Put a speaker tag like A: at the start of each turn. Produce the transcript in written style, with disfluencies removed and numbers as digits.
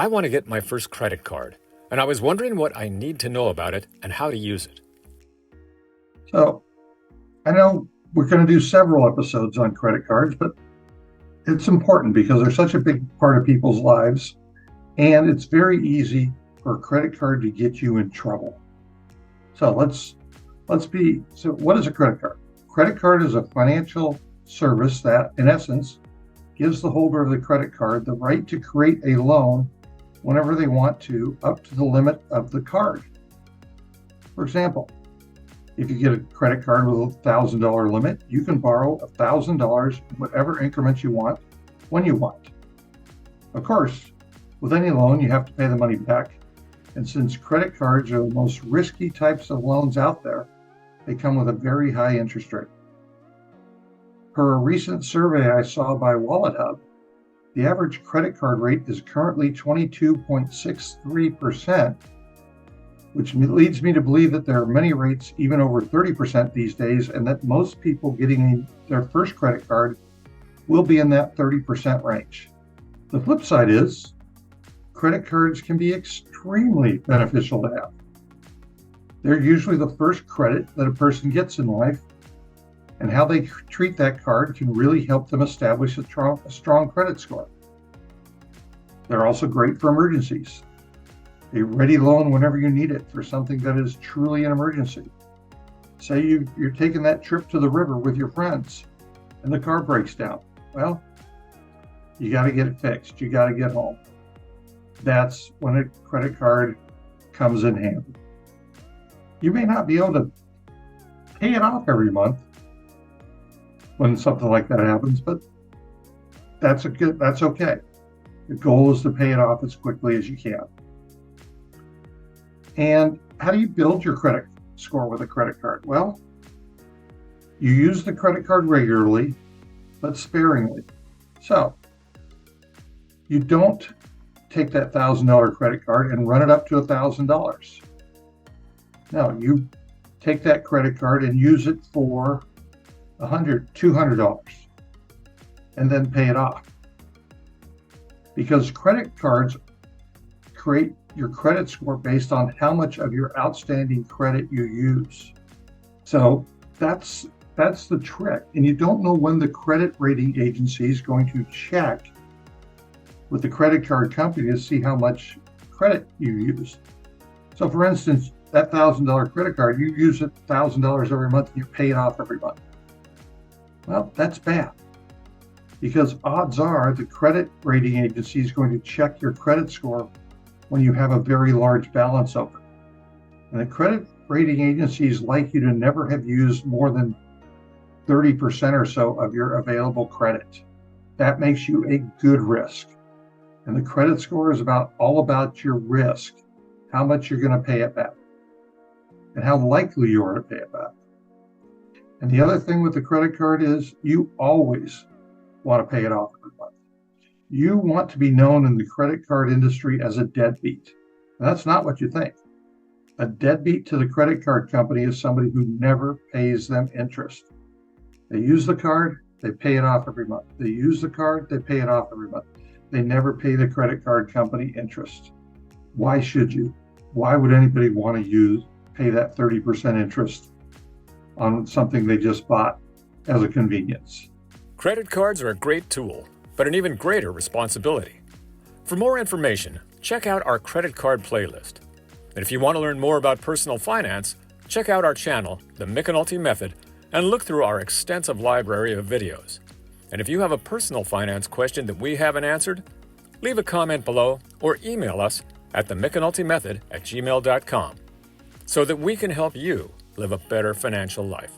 A: I want to get my first credit card, and I was wondering what I need to know about it and how to use it.
B: So I know we're going to do several episodes on credit cards, but it's important because they're such a big part of people's lives, and it's very easy for a credit card to get you in trouble. So so what is a credit card? Credit card is a financial service that, in essence, gives the holder of the credit card the right to create a loan whenever they want to, up to the limit of the card. For example, if you get a credit card with a $1,000 limit, you can borrow $1,000 in whatever increments you want, when you want. Of course, with any loan, you have to pay the money back. And since credit cards are the most risky types of loans out there, they come with a very high interest rate. Per a recent survey I saw by WalletHub, the average credit card rate is currently 22.63%, which leads me to believe that there are many rates even over 30% these days, and that most people getting their first credit card will be in that 30% range. The flip side is, credit cards can be extremely beneficial to have. They're usually the first credit that a person gets in life, and how they treat that card can really help them establish a strong credit score. They're also great for emergencies. A ready loan whenever you need it for something that is truly an emergency. Say you're taking that trip to the river with your friends and the car breaks down. Well, you got to get it fixed. You got to get home. That's when a credit card comes in handy. You may not be able to pay it off every month when something like that happens, but that's okay. The goal is to pay it off as quickly as you can. And how do you build your credit score with a credit card? Well, you use the credit card regularly, but sparingly. So you don't take that $1,000 credit card and run it up to $1,000. No, you take that credit card and use it for $100, $200, and then pay it off. Because credit cards create your credit score based on how much of your outstanding credit you use. So that's the trick. And you don't know when the credit rating agency is going to check with the credit card company to see how much credit you use. So for instance, that $1,000 credit card, you use it $1,000 every month and you pay it off every month. Well, that's bad, because odds are the credit rating agency is going to check your credit score when you have a very large balance open. And the credit rating agencies like you to never have used more than 30% or so of your available credit. That makes you a good risk. And the credit score is all about your risk, how much you're going to pay it back, and how likely you are to pay it back. And the other thing with the credit card is you always want to pay it off every month. You want to be known in the credit card industry as a deadbeat. And that's not what you think. A deadbeat to the credit card company is somebody who never pays them interest. They use the card, they pay it off every month. They use the card, they pay it off every month. They never pay the credit card company interest. Why should you? Why would anybody want to pay that 30% interest on something they just bought as a convenience?
A: Credit cards are a great tool, but an even greater responsibility. For more information, check out our credit card playlist. And if you want to learn more about personal finance, check out our channel, The McEnulty Method, and look through our extensive library of videos. And if you have a personal finance question that we haven't answered, leave a comment below or email us at TheMcEnultyMethod@gmail.com so that we can help you live a better financial life.